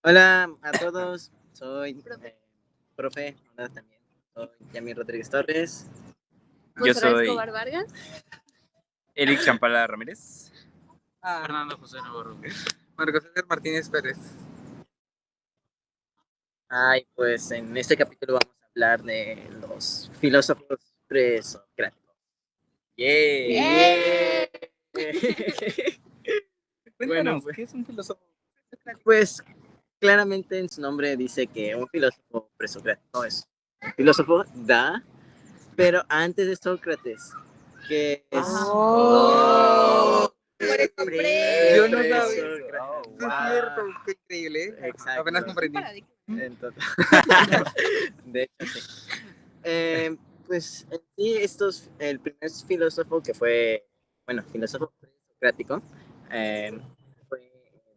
Hola a todos, soy Profe. profe, hola también, soy Yamil Rodríguez Torres. Yo Monserrat soy Escobar Vargas. Eric Champala Ramírez. Fernando José Navarro. Marco César Martínez Pérez. Ay, pues en este capítulo vamos a hablar de los filósofos presocráticos. ¡Yeah! Cuéntanos, pues, ¿qué es un filósofo? pues claramente en su nombre dice que un filósofo presocrático es un filósofo, pero antes de Sócrates, que es... Yo no sabía. Presocrático. Sí, es cierto, qué increíble. Exacto. Apenas comprendí. Entonces, de hecho, sí. Pues en sí, el primer filósofo que fue, filósofo socrático, fue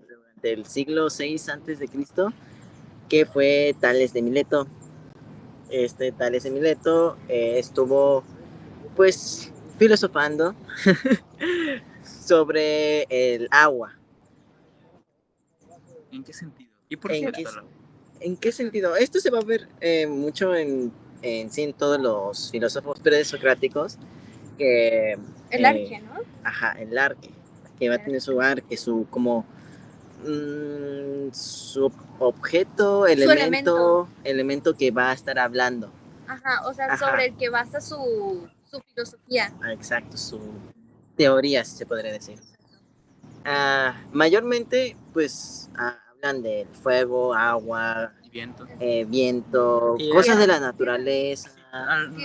durante el siglo VI antes de Cristo, que fue Tales de Mileto. Tales de Mileto estuvo, pues, filosofando sobre el agua. ¿En qué sentido? ¿Y por qué? ¿En qué sentido? Esto se va a ver mucho en sí en todos los filósofos presocráticos que El arque, ¿no? Ajá, el arque, que va a tener su arque, su como su objeto, elemento que va a estar hablando. Ajá, o sea, Ajá. sobre el que basa su filosofía. Exacto, su teoría, si se podría decir. Mayormente, pues, hablan del fuego, agua, Y viento. Viento, Tierra. cosas de la naturaleza.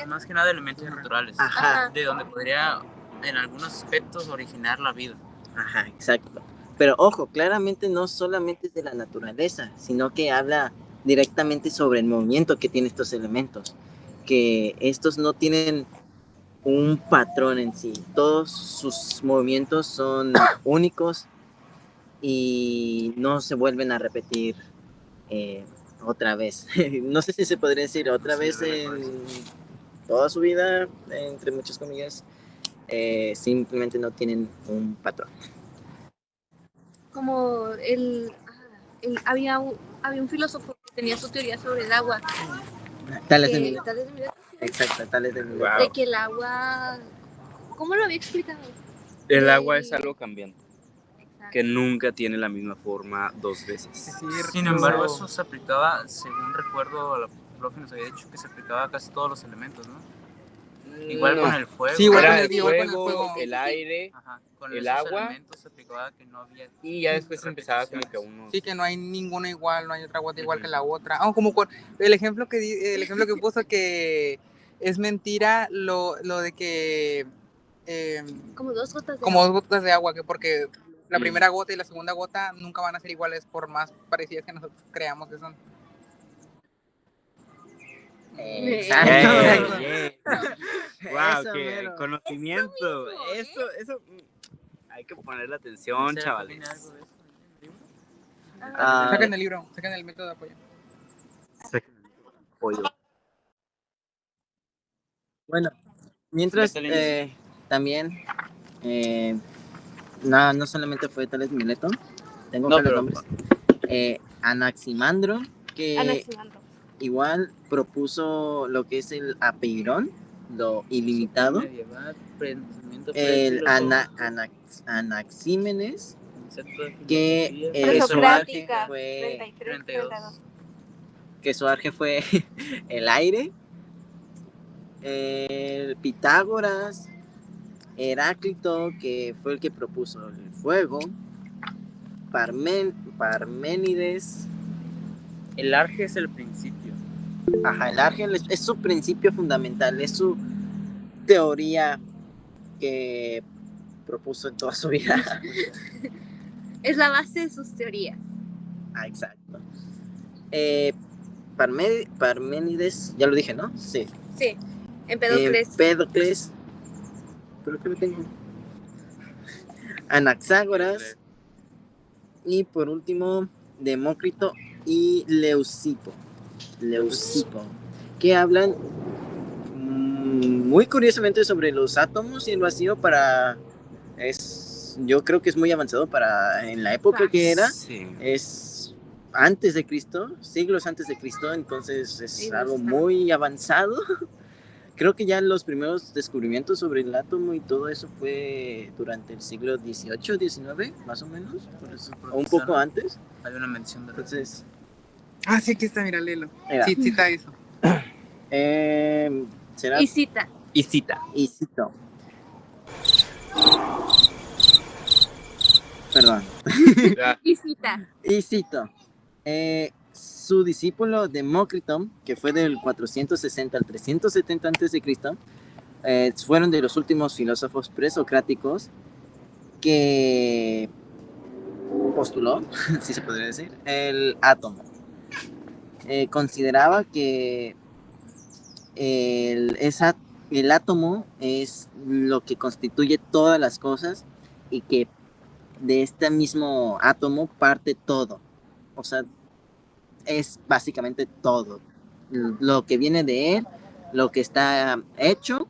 Más que nada elementos naturales. Ajá, De donde podría, en algunos aspectos, originar la vida. ajá, exacto. Pero ojo, claramente no solamente es de la naturaleza, sino que habla directamente sobre el movimiento que tienen estos elementos, que estos no tienen un patrón en sí, todos sus movimientos son únicos y no se vuelven a repetir otra vez. No sé si se podría decir otra vez en toda su vida, entre muchas comillas, simplemente no tienen un patrón. Como había un filósofo que tenía su teoría sobre el agua. Tales que- de Mileto. Tales de Mileto. Exacto, Tales de Mileto. Wow. De que el agua... ¿Cómo lo había explicado? El agua es algo cambiante, Exacto. que nunca tiene la misma forma dos veces. Sin embargo, eso se aplicaba, según recuerdo, a la profe nos había dicho que se aplicaba a casi todos los elementos, ¿no? Igual con el fuego. Sí, igual Era con el el fuego, fuego, el aire, con el esos agua, elementos se aplicaba que no había, y ya después empezaba como que uno. Sí, que no hay ninguna igual, no hay otra gota igual que la otra. Como con el ejemplo que puso que es mentira lo de que Como dos gotas de como agua. 2 gotas de agua, que porque la primera gota y la segunda gota nunca van a ser iguales por más parecidas que nosotros creamos que son. Exacto. Wow, qué conocimiento. Eso hay que ponerle atención, chavales. Saquen el libro, saquen el método de apoyo. Bueno, mientras también no solamente fue Tales de Mileto, tengo acá los nombres. Anaximandro, que igual propuso lo que es el apeirón, lo ilimitado. El Anaxímenes, que su arge fue 32. que su arge fue el aire. El Pitágoras, Heráclito, que fue el que propuso el fuego. Parménides. El arge es el principio. Ajá, el arge es su principio fundamental, es su teoría que propuso en toda su vida. Es la base de sus teorías. Exacto. Parménides, ya lo dije, ¿no? Sí. Sí, Empédocles. Empédocles. Pero que lo tengo. Anaxágoras. Y por último, Demócrito y Leucipo, que hablan muy curiosamente sobre los átomos y el vacío yo creo que es muy avanzado para en la época que era. Sí. Es antes de Cristo, siglos antes de Cristo, entonces Sí, es no algo está. muy avanzado. Creo que ya los primeros descubrimientos sobre el átomo y todo eso fue durante el siglo XVIII, XIX, más o menos, Por eso o un poco profesaron, antes. hay una mención de Entonces, Ah, sí, aquí está, mira, léelo. mira, Sí, cita eso. será Y cita. y cita. Isito. Perdón. Y cita. Isito. Su discípulo Demócrito, que fue del 460 al 370 a.C., fueron de los últimos filósofos presocráticos que postuló, si se podría decir, el átomo. Consideraba que el átomo es lo que constituye todas las cosas y que de este mismo átomo parte todo. O sea, es básicamente todo. Lo que viene de él, lo que está hecho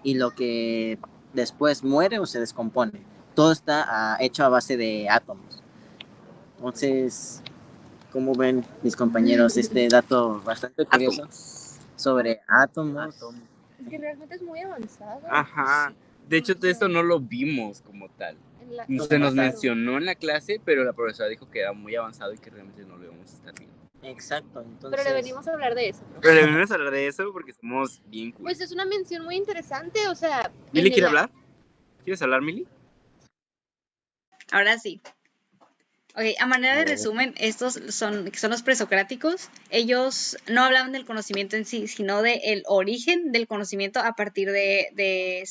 y lo que después muere o se descompone. Todo está hecho a base de átomos. Entonces, como ven mis compañeros, este dato bastante curioso sobre átomos. Es que realmente es muy avanzado. Ajá. De hecho, todo esto no lo vimos como tal. En Se nos claro. mencionó en la clase, pero la profesora dijo que era muy avanzado y que realmente no lo íbamos a estar viendo. Exacto, entonces. Pero le venimos a hablar de eso. Pero le venimos a hablar de eso porque somos bien cool. Pues es una mención muy interesante, o sea. ¿Mili en quiere el- hablar? ¿Quieres hablar, Mili? Ahora sí. Ok, a manera de resumen, estos son los presocráticos. Ellos no hablaban del conocimiento en sí, sino del origen del conocimiento a partir de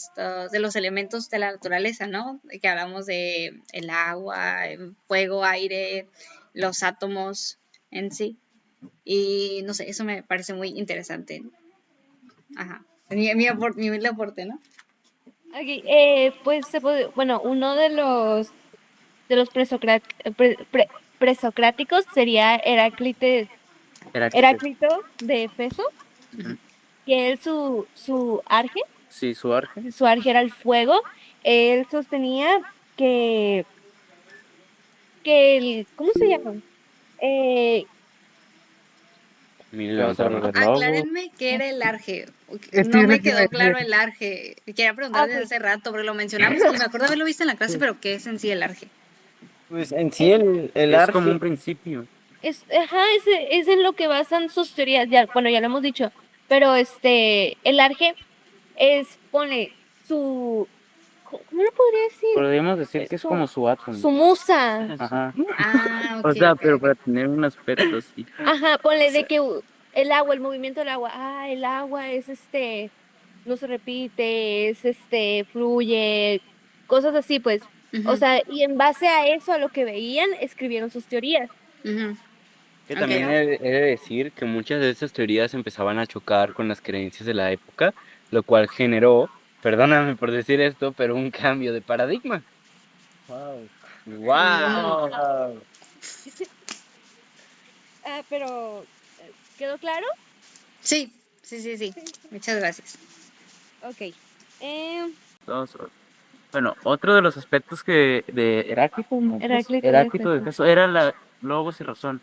los elementos de la naturaleza, ¿no? Que hablamos de el agua, el fuego, aire, los átomos en sí. Y no sé, eso me parece muy interesante. Ajá. Mi humilde aporte, ¿no? Ok, pues bueno, uno de los presocráticos sería Heráclito de Efeso, Ujú. que él su arge Sí, su arge. era el fuego. Él sostenía que ¿cómo se llama? Eh, Mili levantando. Aclárenme qué era el arge. Es que No yo me les iba a quedó decir. claro el arge. Quería preguntar desde ok. hace rato, porque lo mencionamos y me acuerdo haberlo visto en la clase, pero ¿qué es en sí el arge? Pues en sí el Es como un arge principio. Es en lo que basan sus teorías, ya, bueno, ya lo hemos dicho, pero el arge pone ¿cómo lo podría decir? Podríamos decir que es como su átomo. Su musa. Ajá. Ah, O ok, sea, ok, pero ok. para tener un aspecto así. Ajá, ponle de que el agua, el movimiento del agua, el agua es no se repite, es fluye, cosas así, pues. O Ujú, sea, y en base a eso, a lo que veían, escribieron sus teorías. ujú. Que Ok. también he de decir que muchas de estas teorías empezaban a chocar con las creencias de la época, lo cual generó, perdóname por decir esto, pero un cambio de paradigma. Wow. Wow. Pero, ¿quedó claro? Sí, sí, sí, sí. Muchas gracias. Ok. Bueno, otro de los aspectos que de Heráclito, ¿no? Heráclito de Heráclito de Éfeso. Éfeso era la logos y razón,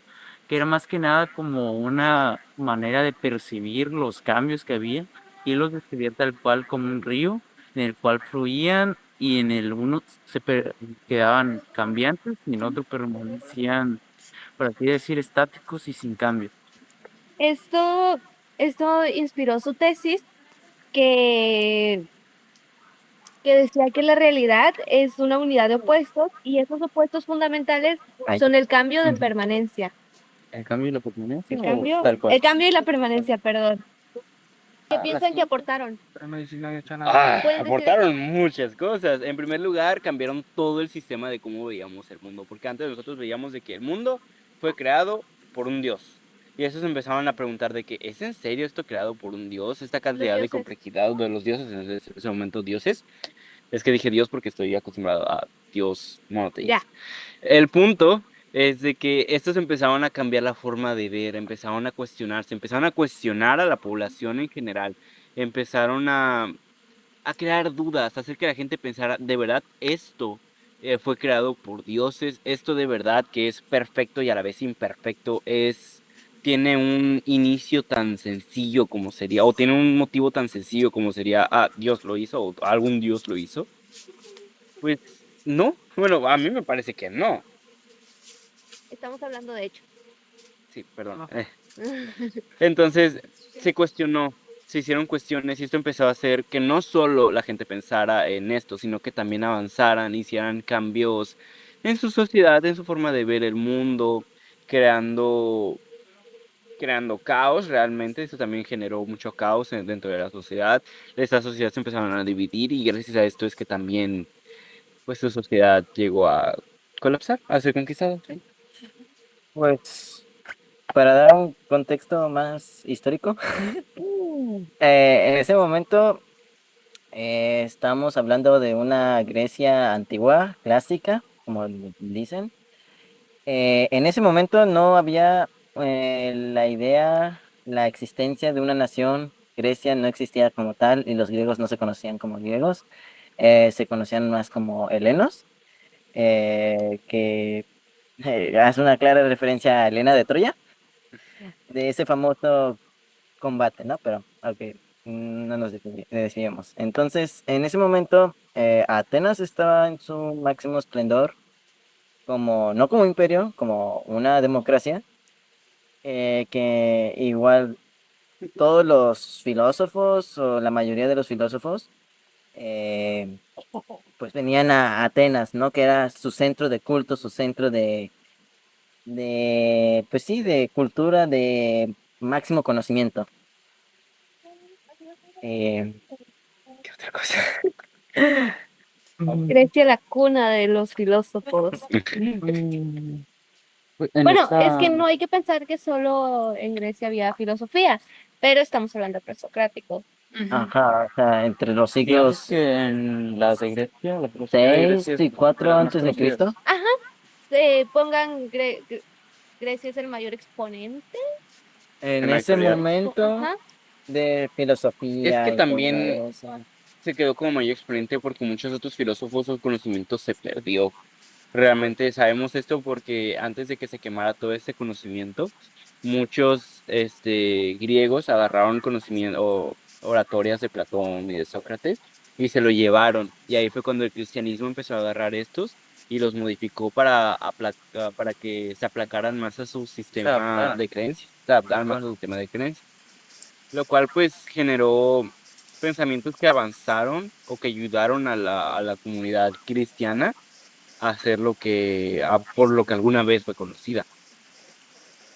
que era más que nada como una manera de percibir los cambios que había y los describía tal cual como un río en el cual fluían y en el uno quedaban cambiantes y en otro permanecían, por así decir, estáticos y sin cambio. Esto, esto inspiró su tesis que, que decía que la realidad es una unidad de opuestos y esos opuestos fundamentales Ay. son el cambio de permanencia. ¿El cambio y la permanencia El o cambio, tal cual? el cambio y la permanencia, perdón. ¿Qué piensan que aportaron? Pueden decir Aportaron muchas cosas. En primer lugar, cambiaron todo el sistema de cómo veíamos el mundo, porque antes nosotros veíamos de que el mundo fue creado por un dios. Y esos empezaban a preguntar de que, ¿es en serio esto creado por un dios? Esta cantidad de dioses. complejidad de los dioses, en ese momento dioses. Es que dije Dios porque estoy acostumbrado a Dios monoteísta. Ya. El punto es de que estos empezaban a cambiar la forma de ver, empezaron a cuestionarse, empezaron a cuestionar a la población en general, empezaron a crear dudas, a hacer que la gente pensara, ¿de verdad esto fue creado por dioses. Esto de verdad que es perfecto y a la vez imperfecto, tiene un inicio tan sencillo como sería, o tiene un motivo tan sencillo como sería, Dios lo hizo, o algún Dios lo hizo. Pues no, bueno, a mí me parece que no. Estamos hablando de hecho. Sí, perdón. No. Entonces se hicieron cuestiones y esto empezó a hacer que no solo la gente pensara en esto, sino que también avanzaran, hicieran cambios en su sociedad, en su forma de ver el mundo, creando caos realmente. Eso también generó mucho caos dentro de la sociedad. Esta sociedad se empezaron a dividir y gracias a esto es que también pues su sociedad llegó a colapsar, a ser conquistada. ¿Sí? Pues, para dar un contexto más histórico, en ese momento estamos hablando de una Grecia antigua, clásica, como dicen. En ese momento no había la idea, la existencia de una nación. Grecia no existía como tal y los griegos no se conocían como griegos, se conocían más como helenos, que hace una clara referencia a Helena de Troya, de ese famoso combate, ¿no? Pero, ok, no nos desviemos. Entonces, en ese momento, Atenas estaba en su máximo esplendor, no como imperio, como una democracia, que igual todos los filósofos, o la mayoría de los filósofos, pues venían a Atenas, ¿no? Que era su centro de culto, su centro pues sí, de cultura, de máximo conocimiento. ¿Qué otra cosa? Grecia, la cuna de los filósofos. Bueno, es que no hay que pensar que solo en Grecia había filosofía, pero estamos hablando de presocrático. Ujú. Ajá, o sea, entre los Digamos siglos que en la de Grecia, la filosofía de 6 Grecia y 4 era más antes de conocida. Cristo. Pongan Grecia es el mayor exponente. En En la ese actualidad. momento Ajá. de Es filosofía que y todo también eso. se quedó como mayor exponente porque muchos otros filósofos o conocimiento se perdió. Realmente sabemos esto porque antes de que se quemara todo ese conocimiento, muchos griegos agarraron conocimiento o oratorias de Platón y de Sócrates y se lo llevaron. Y ahí fue cuando el cristianismo empezó a agarrar estos y los modificó para que se aplacaran más a su sistema de creencias, se adaptaran más a su sistema de creencias. Lo cual pues generó pensamientos que avanzaron o que ayudaron a la comunidad cristiana a hacer por lo que alguna vez fue conocida.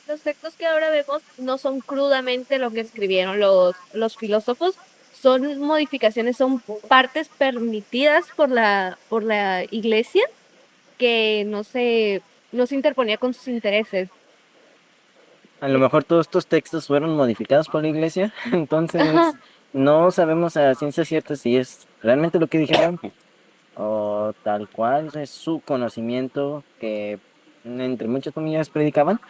Los textos que ahora vemos no son crudamente lo que escribieron los filósofos, son modificaciones, son partes permitidas por la iglesia que no se interponía con sus intereses. A lo mejor todos estos textos fueron modificados por la iglesia, entonces Ajá. no sabemos a ciencia cierta si es realmente lo que dijeron o tal cual es su conocimiento que entre muchas comillas predicaban,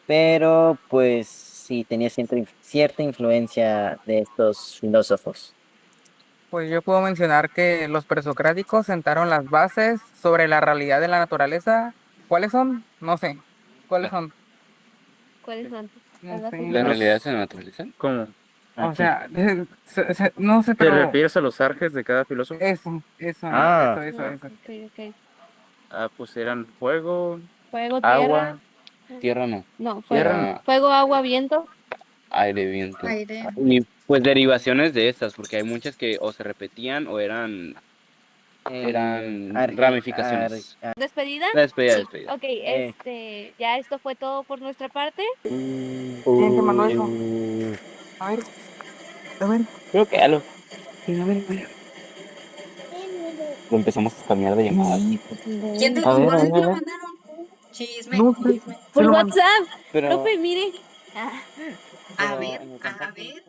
pero pues sí tenía cierta influencia de estos filósofos. Pues yo puedo mencionar que los presocráticos sentaron las bases sobre la realidad de la naturaleza. ¿Cuáles son? No sé. ¿Cuáles son? ¿Cuáles son? No Las sé. ¿La bases realidad se naturaliza? ¿Cómo? O Aquí. sea, no sé, ¿Te pero refieres a los arjes de cada filósofo? eso, Ah. eso. Ok. Pues eran fuego, Fuego, agua, Tierra no. no, Tierra, fuego, agua, viento. aire, viento. Aire. Y pues derivaciones de estas, porque hay muchas que o se repetían o eran ramificaciones. ¿Despedida? La despedida, Sí. despedida. Ok, ya esto fue todo por nuestra parte. ¿Quién te mandó eso? A ver, Creo que algo. A ver. Lo empezamos a cambiar de llamada. ¿Quién te, A ver, ¿por a dónde te ver, lo a ver. mandaron? Chisme, no sé. chisme. Por lo WhatsApp. Pero Profe, mire. Ah. A Pero ver, en el a contacto. ver.